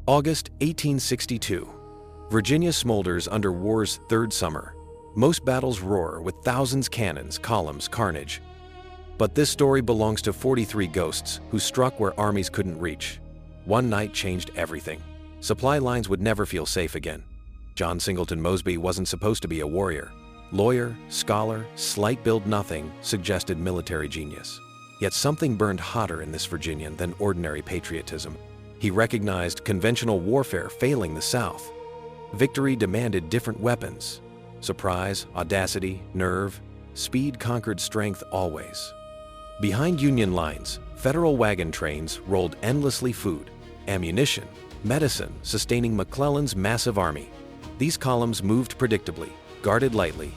August 1862. Virginia smolders under war's third summer. Most battles roar with thousands cannons, columns, carnage. But this story belongs to 43 ghosts who struck where armies couldn't reach. One night changed everything. Supply lines would never feel safe again. John Singleton Mosby wasn't supposed to be a warrior. Lawyer, scholar, slight build nothing suggested military genius. Yet something burned hotter in this Virginian than ordinary patriotism. He recognized conventional warfare failing the South. Victory demanded different weapons. Surprise, audacity, nerve, speed conquered strength always. Behind Union lines, Federal wagon trains rolled endlessly food, ammunition, medicine, sustaining McClellan's massive army. These columns moved predictably, guarded lightly.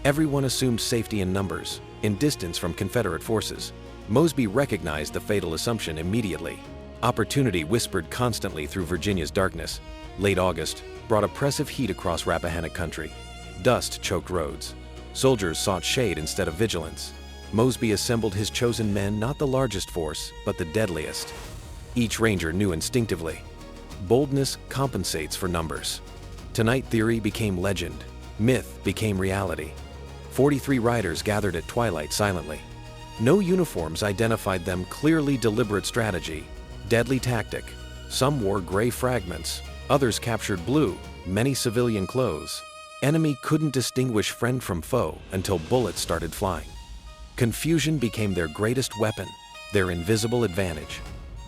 Everyone assumed safety in numbers, in distance from Confederate forces. Mosby recognized the fatal assumption immediately. Opportunity whispered constantly through Virginia's darkness. Late August brought oppressive heat across Rappahannock country. Dust choked roads. Soldiers sought shade instead of vigilance. Mosby assembled his chosen men, not the largest force, but the deadliest. Each ranger knew instinctively, boldness compensates for numbers. Tonight theory became legend. Myth became reality. 43 riders gathered at twilight silently. No uniforms identified them. Clearly deliberate strategy. Deadly tactic. Some wore gray fragments. Others captured blue, many civilian clothes. Enemy couldn't distinguish friend from foe until bullets started flying. Confusion became their greatest weapon, their invisible advantage.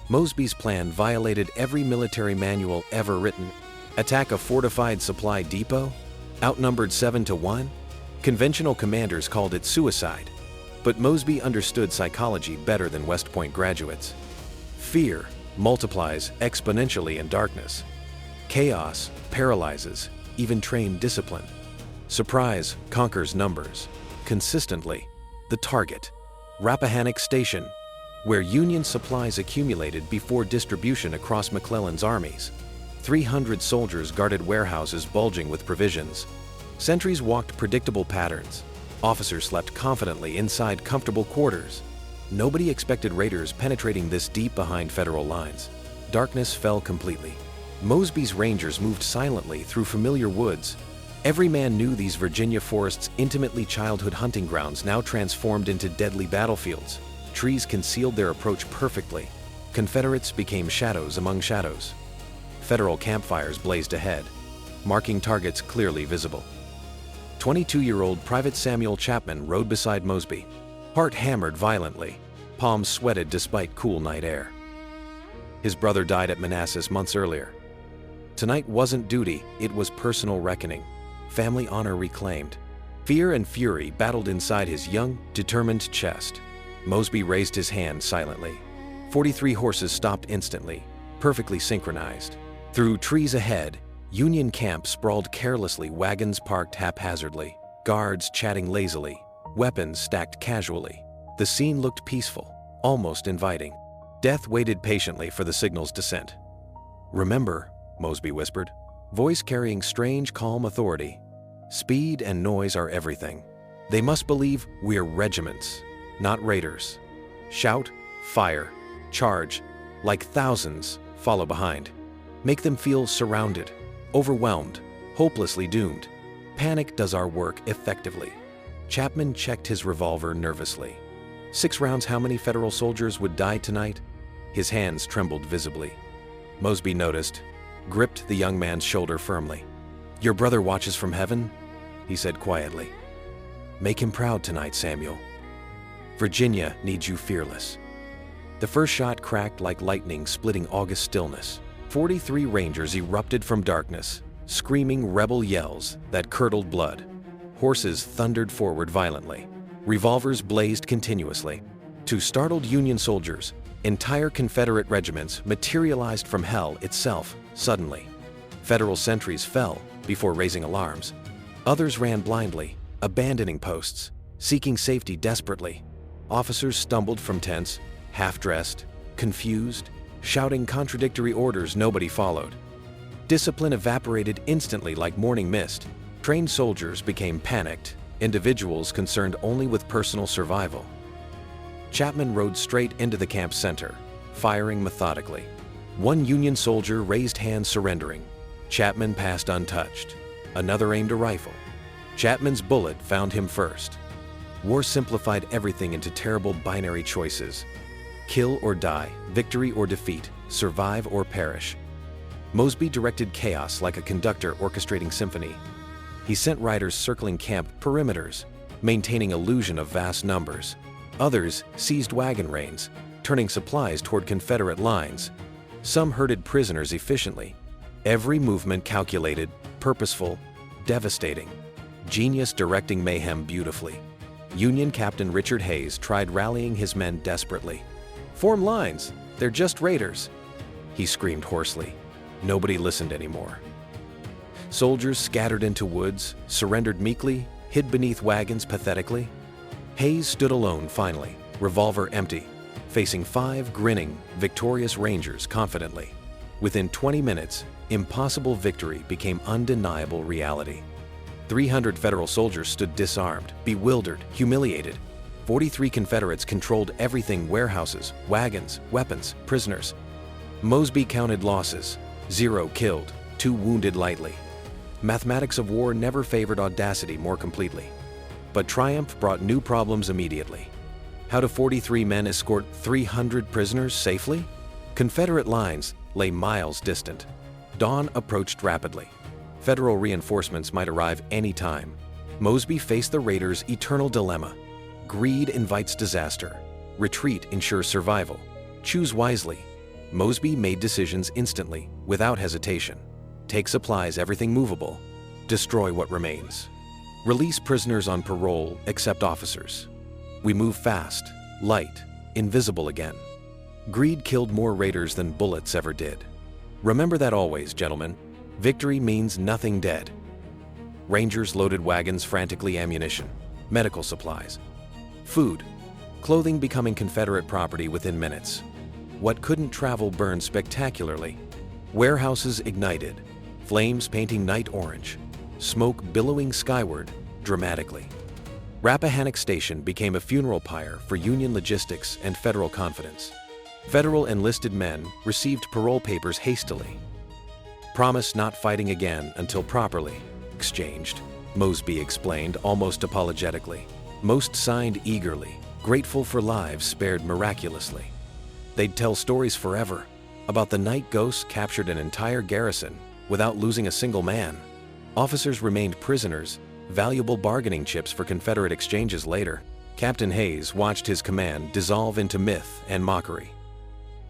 Mosby's plan violated every military manual ever written. Attack a fortified supply depot? Outnumbered 7-1? Conventional commanders called it suicide. But Mosby understood psychology better than West Point graduates. Fear multiplies exponentially in darkness. Chaos paralyzes even trained discipline. Surprise conquers numbers. Consistently, the target, Rappahannock Station, where Union supplies accumulated before distribution across McClellan's armies. 300 soldiers guarded warehouses bulging with provisions. Sentries walked predictable patterns. Officers slept confidently inside comfortable quarters. Nobody expected raiders penetrating this deep behind Federal lines. Darkness fell completely. Mosby's Rangers moved silently through familiar woods. Every man knew these Virginia forests, intimately childhood hunting grounds, now transformed into deadly battlefields. Trees concealed their approach perfectly. Confederates became shadows among shadows. Federal campfires blazed ahead, marking targets clearly visible. 22-year-old Private Samuel Chapman rode beside Mosby. Heart hammered violently, palms sweated despite cool night air. His brother died at Manassas months earlier. Tonight wasn't duty, it was personal reckoning. Family honor reclaimed. Fear and fury battled inside his young, determined chest. Mosby raised his hand silently. 43 horses stopped instantly, perfectly synchronized. Through trees ahead, Union camp sprawled carelessly, wagons parked haphazardly, guards chatting lazily, weapons stacked casually. The scene looked peaceful, almost inviting. Death waited patiently for the signal's descent. "Remember," Mosby whispered, voice carrying strange, calm authority, "speed and noise are everything. They must believe we're regiments, not raiders. Shout, fire, charge, like thousands, follow behind. Make them feel surrounded, overwhelmed, hopelessly doomed. Panic does our work effectively." Chapman checked his revolver nervously. 6 rounds. How many Federal soldiers would die tonight? His hands trembled visibly. Mosby noticed, gripped the young man's shoulder firmly. "Your brother watches from heaven," he said quietly. "Make him proud tonight, Samuel. Virginia needs you fearless." The first shot cracked like lightning, splitting August stillness. 43 Rangers erupted from darkness, screaming rebel yells that curdled blood. Horses thundered forward violently. Revolvers blazed continuously. To startled Union soldiers, entire Confederate regiments materialized from hell itself suddenly. Federal sentries fell before raising alarms. Others ran blindly, abandoning posts, seeking safety desperately. Officers stumbled from tents, half-dressed, confused, shouting contradictory orders nobody followed. Discipline evaporated instantly like morning mist. Trained soldiers became panicked, individuals concerned only with personal survival. Chapman rode straight into the camp center, firing methodically. One Union soldier raised hand surrendering. Chapman passed untouched. Another aimed a rifle. Chapman's bullet found him first. War simplified everything into terrible binary choices. Kill or die, victory or defeat, survive or perish. Mosby directed chaos like a conductor orchestrating symphony. He sent riders circling camp perimeters, maintaining illusion of vast numbers. Others seized wagon reins, turning supplies toward Confederate lines. Some herded prisoners efficiently. Every movement calculated, purposeful, devastating. Genius directing mayhem beautifully. Union Captain Richard Hayes tried rallying his men desperately. "Form lines, they're just raiders," he screamed hoarsely. Nobody listened anymore. Soldiers scattered into woods, surrendered meekly, hid beneath wagons pathetically. Hayes stood alone finally, revolver empty, facing 5 grinning, victorious Rangers confidently. Within 20 minutes, impossible victory became undeniable reality. 300 Federal soldiers stood disarmed, bewildered, humiliated. 43 Confederates controlled everything: warehouses, wagons, weapons, prisoners. Mosby counted losses: 0 killed, 2 wounded lightly. Mathematics of war never favored audacity more completely. But triumph brought new problems immediately. How do 43 men escort 300 prisoners safely? Confederate lines lay miles distant. Dawn approached rapidly. Federal reinforcements might arrive any time. Mosby faced the raiders' eternal dilemma. Greed invites disaster. Retreat ensures survival. Choose wisely. Mosby made decisions instantly, without hesitation. Take supplies, everything movable. Destroy what remains. Release prisoners on parole, except officers. We move fast, light, invisible again. Greed killed more raiders than bullets ever did. Remember that always, gentlemen. Victory means nothing dead. Rangers loaded wagons frantically, ammunition, medical supplies, food, clothing becoming Confederate property within minutes. What couldn't travel burned spectacularly. Warehouses ignited, flames painting night orange, smoke billowing skyward dramatically. Rappahannock Station became a funeral pyre for Union logistics and Federal confidence. Federal enlisted men received parole papers hastily. Promise not fighting again until properly exchanged, Mosby explained almost apologetically. Most signed eagerly, grateful for lives spared miraculously. They'd tell stories forever about the night ghosts captured an entire garrison without losing a single man. Officers remained prisoners, valuable bargaining chips for Confederate exchanges later. Captain Hayes watched his command dissolve into myth and mockery.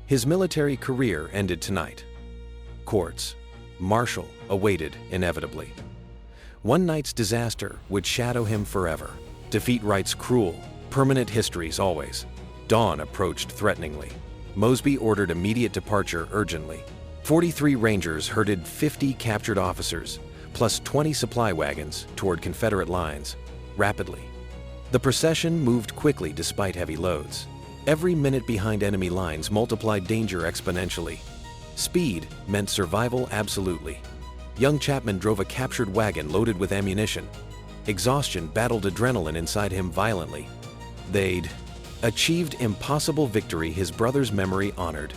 His military career ended tonight. Courts, martial awaited inevitably. One night's disaster would shadow him forever. Defeat writes cruel, permanent histories always. Dawn approached threateningly. Mosby ordered immediate departure urgently. 43 Rangers herded 50 captured officers, plus 20 supply wagons, toward Confederate lines, rapidly. The procession moved quickly despite heavy loads. Every minute behind enemy lines multiplied danger exponentially. Speed meant survival absolutely. Young Chapman drove a captured wagon loaded with ammunition. Exhaustion battled adrenaline inside him violently. They'd achieved impossible victory his brother's memory honored.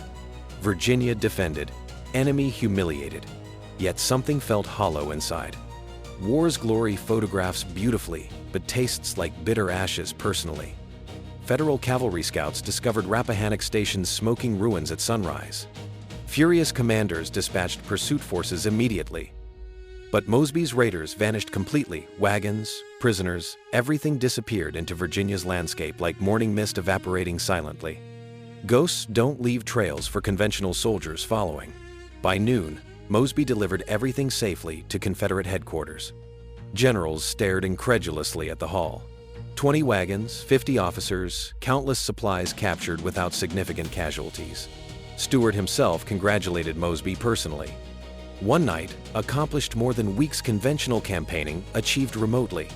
Virginia defended, enemy humiliated. Yet something felt hollow inside. War's glory photographs beautifully, but tastes like bitter ashes personally. Federal cavalry scouts discovered Rappahannock Station's smoking ruins at sunrise. Furious commanders dispatched pursuit forces immediately. But Mosby's raiders vanished completely. Wagons, prisoners, everything disappeared into Virginia's landscape like morning mist evaporating silently. Ghosts don't leave trails for conventional soldiers following. By noon, Mosby delivered everything safely to Confederate headquarters. Generals stared incredulously at the haul. 20 wagons, 50 officers, countless supplies captured without significant casualties. Stewart himself congratulated Mosby personally. One night, accomplished more than weeks conventional campaigning achieved remotely.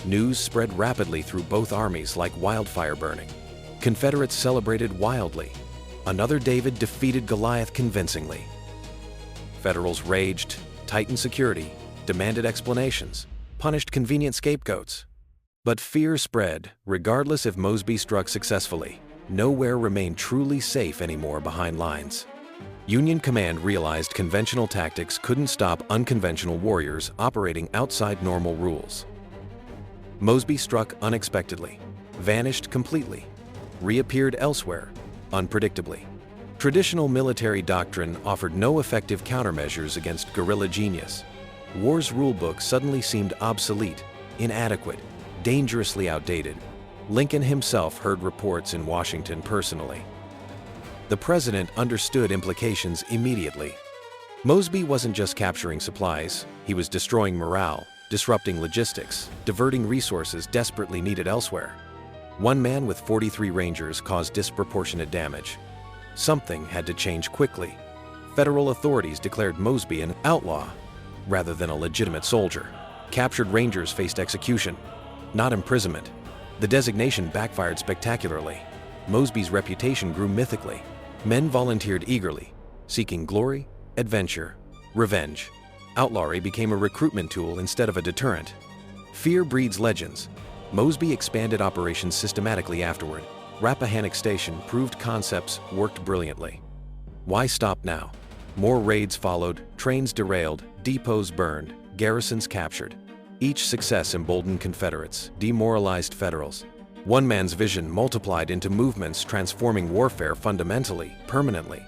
News spread rapidly through both armies like wildfire burning. Confederates celebrated wildly. Another David defeated Goliath convincingly. Federals raged, tightened security, demanded explanations, punished convenient scapegoats. But fear spread, regardless if Mosby struck successfully. Nowhere remained truly safe anymore behind lines. Union command realized conventional tactics couldn't stop unconventional warriors operating outside normal rules. Mosby struck unexpectedly, vanished completely, reappeared elsewhere, unpredictably. Traditional military doctrine offered no effective countermeasures against guerrilla genius. War's rulebook suddenly seemed obsolete, inadequate, dangerously outdated. Lincoln himself heard reports in Washington personally. The president understood implications immediately. Mosby wasn't just capturing supplies, he was destroying morale, disrupting logistics, diverting resources desperately needed elsewhere. One man with 43 Rangers caused disproportionate damage. Something had to change quickly. Federal authorities declared Mosby an outlaw rather than a legitimate soldier. Captured Rangers faced execution, not imprisonment. The designation backfired spectacularly. Mosby's reputation grew mythically. Men volunteered eagerly, seeking glory, adventure, revenge. Outlawry became a recruitment tool instead of a deterrent. Fear breeds legends. Mosby expanded operations systematically afterward. Rappahannock Station proved concepts worked brilliantly. Why stop now? More raids followed, trains derailed, depots burned, garrisons captured. Each success emboldened Confederates, demoralized Federals. One man's vision multiplied into movements transforming warfare fundamentally, permanently.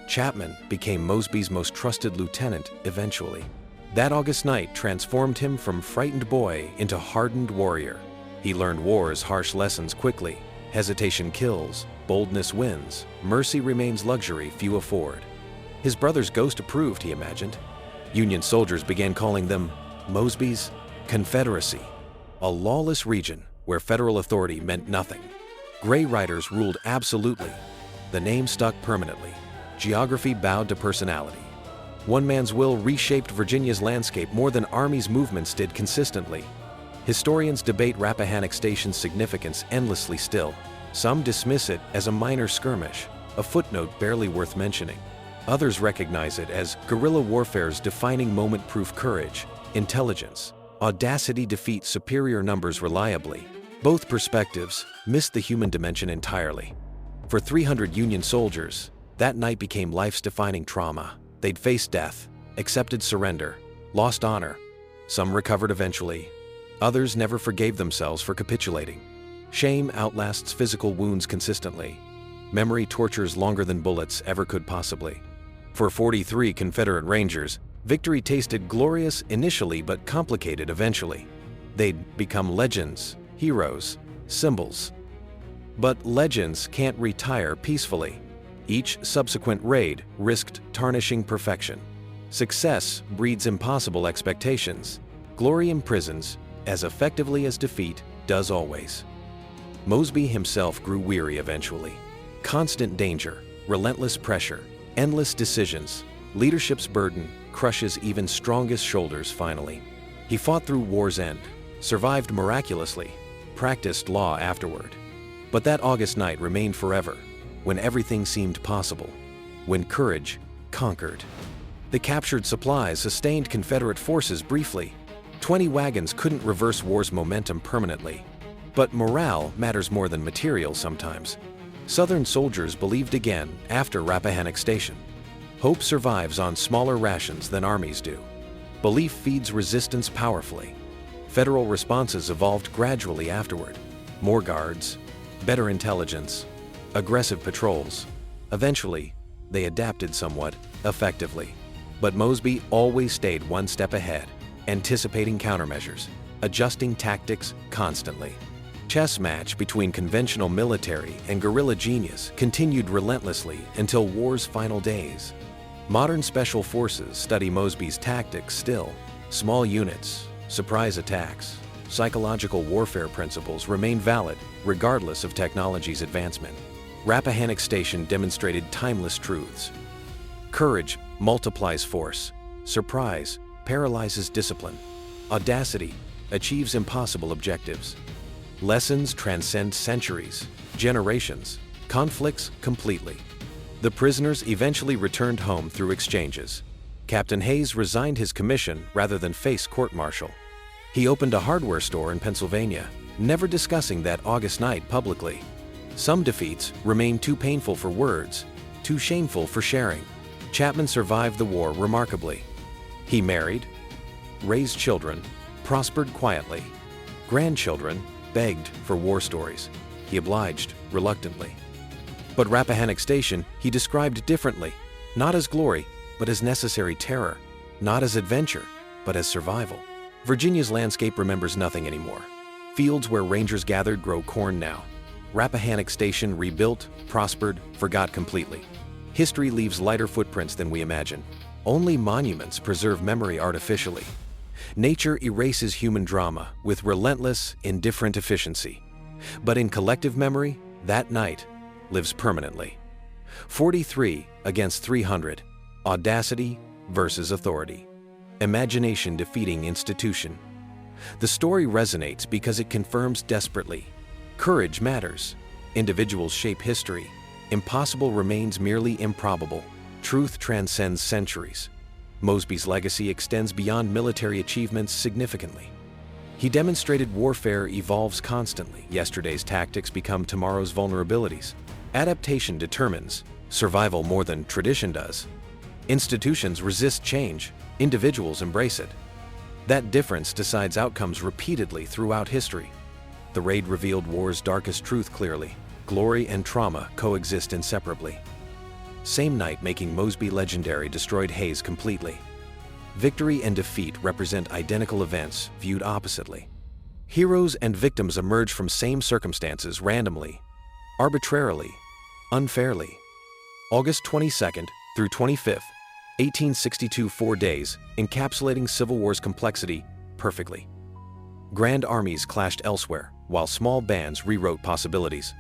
Chapman became Mosby's most trusted lieutenant eventually. That August night transformed him from frightened boy into hardened warrior. He learned war's harsh lessons quickly. Hesitation kills, boldness wins, mercy remains luxury few afford. His brother's ghost approved, he imagined. Union soldiers began calling them Mosby's Confederacy, a lawless region where federal authority meant nothing. Gray Riders ruled absolutely. The name stuck permanently. Geography bowed to personality. One man's will reshaped Virginia's landscape more than armies' movements did consistently. Historians debate Rappahannock Station's significance endlessly still. Some dismiss it as a minor skirmish, a footnote barely worth mentioning. Others recognize it as guerrilla warfare's defining moment-proof courage, intelligence, audacity defeat superior numbers reliably. Both perspectives missed the human dimension entirely. For 300 Union soldiers, that night became life's defining trauma. They'd faced death, accepted surrender, lost honor. Some recovered eventually. Others never forgave themselves for capitulating. Shame outlasts physical wounds consistently. Memory tortures longer than bullets ever could possibly. For 43 Confederate Rangers, victory tasted glorious initially but complicated eventually. They'd become legends, heroes, symbols. But legends can't retire peacefully. Each subsequent raid risked tarnishing perfection. Success breeds impossible expectations. Glory imprisons as effectively as defeat does always. Mosby himself grew weary eventually. Constant danger, relentless pressure, endless decisions. Leadership's burden crushes even strongest shoulders finally. He fought through war's end, survived miraculously, practiced law afterward. But that August night remained forever, when everything seemed possible, when courage conquered. The captured supplies sustained Confederate forces briefly. 20 wagons couldn't reverse war's momentum permanently. But morale matters more than material sometimes. Southern soldiers believed again after Rappahannock Station. Hope survives on smaller rations than armies do. Belief feeds resistance powerfully. Federal responses evolved gradually afterward. More guards, better intelligence, aggressive patrols. Eventually, they adapted somewhat effectively. But Mosby always stayed one step ahead, anticipating countermeasures, adjusting tactics constantly. Chess match between conventional military and guerrilla genius continued relentlessly until war's final days. Modern special forces study Mosby's tactics still. Small units, surprise attacks, psychological warfare principles remain valid regardless of technology's advancement. Rappahannock Station demonstrated timeless truths. Courage multiplies force. Surprise paralyzes discipline. Audacity achieves impossible objectives. Lessons transcend centuries, generations, conflicts completely. The prisoners eventually returned home through exchanges. Captain Hayes resigned his commission rather than face court-martial. He opened a hardware store in Pennsylvania, never discussing that August night publicly. Some defeats remained too painful for words, too shameful for sharing. Chapman survived the war remarkably. He married, raised children, prospered quietly. Grandchildren begged for war stories. He obliged reluctantly. But Rappahannock Station he described differently, not as glory, but as necessary terror, not as adventure, but as survival. Virginia's landscape remembers nothing anymore. Fields where rangers gathered grow corn now. Rappahannock Station rebuilt, prospered, forgot completely. History leaves lighter footprints than we imagine. Only monuments preserve memory artificially. Nature erases human drama with relentless, indifferent efficiency. But in collective memory, that night lives permanently. 43 against 300. Audacity versus authority. Imagination defeating institution. The story resonates because it confirms desperately. Courage matters. Individuals shape history. Impossible remains merely improbable. Truth transcends centuries. Mosby's legacy extends beyond military achievements significantly. He demonstrated warfare evolves constantly. Yesterday's tactics become tomorrow's vulnerabilities. Adaptation determines survival more than tradition does. Institutions resist change. Individuals embrace it. That difference decides outcomes repeatedly throughout history. The raid revealed war's darkest truth clearly. Glory and trauma coexist inseparably. Same night making Mosby legendary destroyed Hayes completely. Victory and defeat represent identical events viewed oppositely. Heroes and victims emerge from same circumstances randomly, arbitrarily, unfairly. August 22nd through 25th, 1862, 4 days, encapsulating Civil War's complexity perfectly. Grand armies clashed elsewhere, while small bands rewrote possibilities.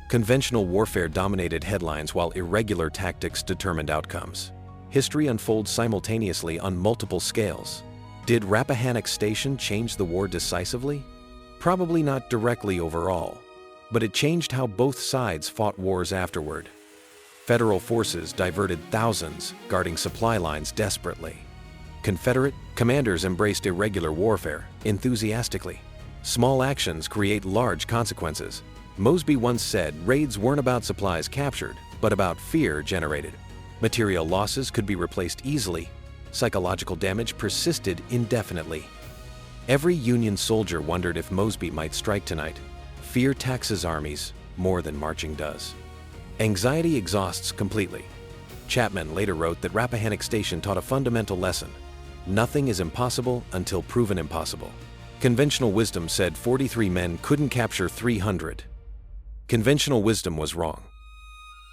Conventional warfare dominated headlines while irregular tactics determined outcomes. History unfolds simultaneously on multiple scales. Did Rappahannock Station change the war decisively? Probably not directly overall, but it changed how both sides fought wars afterward. Federal forces diverted thousands, guarding supply lines desperately. Confederate commanders embraced irregular warfare enthusiastically. Small actions create large consequences. Mosby once said raids weren't about supplies captured, but about fear generated. Material losses could be replaced easily. Psychological damage persisted indefinitely. Every Union soldier wondered if Mosby might strike tonight. Fear taxes armies more than marching does. Anxiety exhausts completely. Chapman later wrote that Rappahannock Station taught a fundamental lesson. Nothing is impossible until proven impossible. Conventional wisdom said 43 men couldn't capture 300. Conventional wisdom was wrong.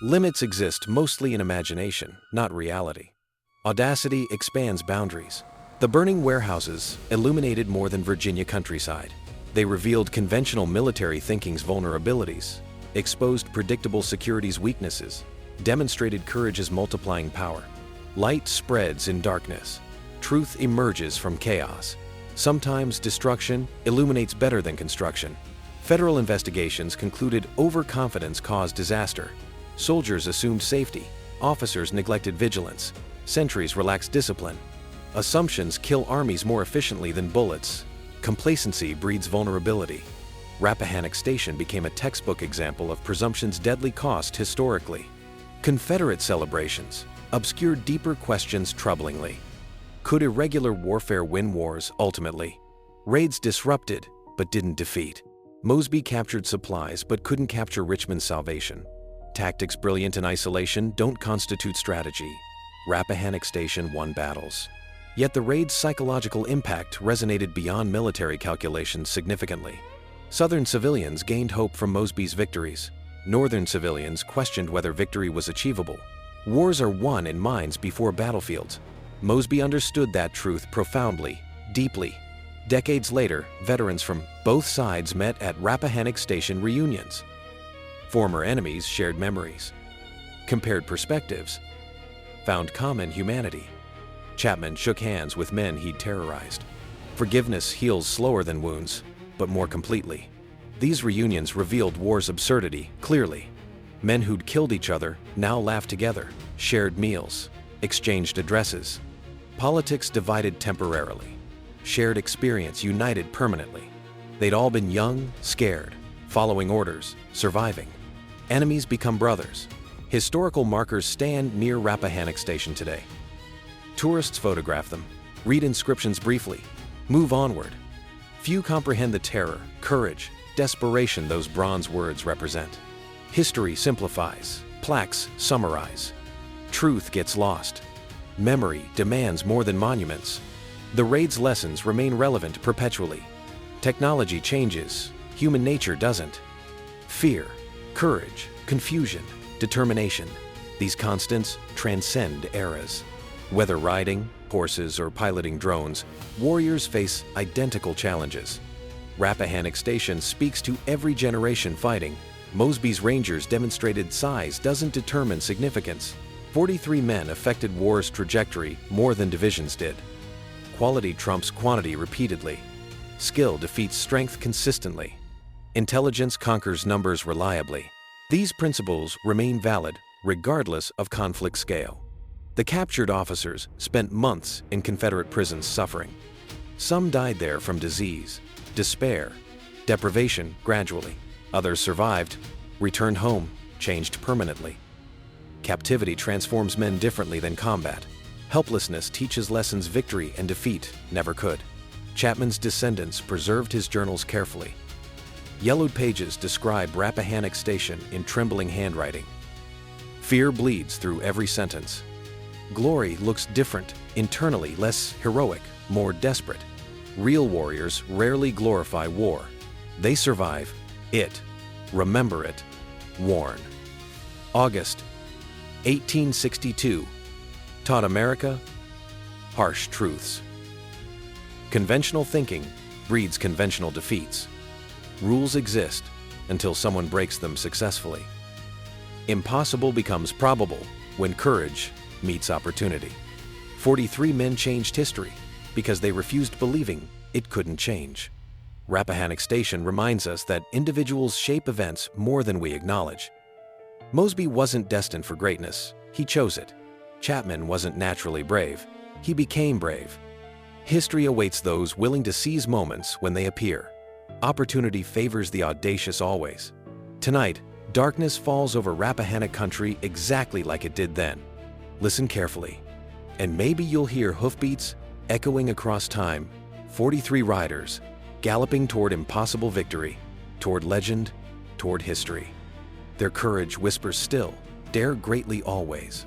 Limits exist mostly in imagination, not reality. Audacity expands boundaries. The burning warehouses illuminated more than Virginia countryside. They revealed conventional military thinking's vulnerabilities, exposed predictable security's weaknesses, demonstrated courage's multiplying power. Light spreads in darkness. Truth emerges from chaos. Sometimes destruction illuminates better than construction. Federal investigations concluded overconfidence caused disaster. Soldiers assumed safety. Officers neglected vigilance. Sentries relaxed discipline. Assumptions kill armies more efficiently than bullets. Complacency breeds vulnerability. Rappahannock Station became a textbook example of presumption's deadly cost historically. Confederate celebrations obscured deeper questions troublingly. Could irregular warfare win wars ultimately? Raids disrupted, but didn't defeat. Mosby captured supplies, but couldn't capture Richmond's salvation. Tactics brilliant in isolation don't constitute strategy. Rappahannock Station won battles. Yet the raid's psychological impact resonated beyond military calculations significantly. Southern civilians gained hope from Mosby's victories. Northern civilians questioned whether victory was achievable. Wars are won in minds before battlefields. Mosby understood that truth profoundly, deeply. Decades later, veterans from both sides met at Rappahannock Station reunions. Former enemies shared memories, compared perspectives, found common humanity. Chapman shook hands with men he'd terrorized. Forgiveness heals slower than wounds, but more completely. These reunions revealed war's absurdity clearly. Men who'd killed each other now laughed together, shared meals, exchanged addresses. Politics divided temporarily. Shared experience united permanently. They'd all been young, scared, following orders, surviving. Enemies become brothers. Historical markers stand near Rappahannock Station today. Tourists photograph them, read inscriptions briefly, move onward. Few comprehend the terror, courage, desperation those bronze words represent. History simplifies, plaques summarize. Truth gets lost. Memory demands more than monuments. The raid's lessons remain relevant perpetually. Technology changes, human nature doesn't. Fear, courage, confusion, determination. These constants transcend eras. Whether riding, horses, or piloting drones, warriors face identical challenges. Rappahannock Station speaks to every generation fighting. Mosby's Rangers demonstrated size doesn't determine significance. 43 men affected war's trajectory more than divisions did. Quality trumps quantity repeatedly. Skill defeats strength consistently. Intelligence conquers numbers reliably. These principles remain valid regardless of conflict scale. The captured officers spent months in Confederate prisons suffering. Some died there from disease, despair, deprivation gradually. Others survived, returned home, changed permanently. Captivity transforms men differently than combat. Helplessness teaches lessons victory and defeat never could. Chapman's descendants preserved his journals carefully. Yellowed pages describe Rappahannock Station in trembling handwriting. Fear bleeds through every sentence. Glory looks different, internally less heroic, more desperate. Real warriors rarely glorify war. They survive it, remember it, warn. August 1862 taught America harsh truths. Conventional thinking breeds conventional defeats. Rules exist until someone breaks them successfully. Impossible becomes probable when courage meets opportunity. 43 men changed history because they refused believing it couldn't change. Rappahannock Station reminds us that individuals shape events more than we acknowledge. Mosby wasn't destined for greatness, he chose it. Chapman wasn't naturally brave, he became brave. History awaits those willing to seize moments when they appear. Opportunity favors the audacious always. Tonight, darkness falls over Rappahannock country exactly like it did then. Listen carefully, and maybe you'll hear hoofbeats echoing across time, 43 riders galloping toward impossible victory, toward legend, toward history. Their courage whispers still, dare greatly always.